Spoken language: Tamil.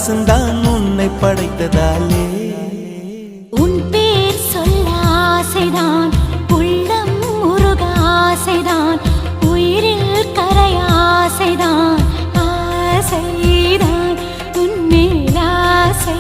பரவசந்தான் உன்னை படைத்ததாலே. உன் பேர் சொல்ல ஆசைதான், உள்ளம் முருக ஆசைதான், உயிரில் கரைய ஆசைதான், ஆசைதான் உன்மேல் ஆசை.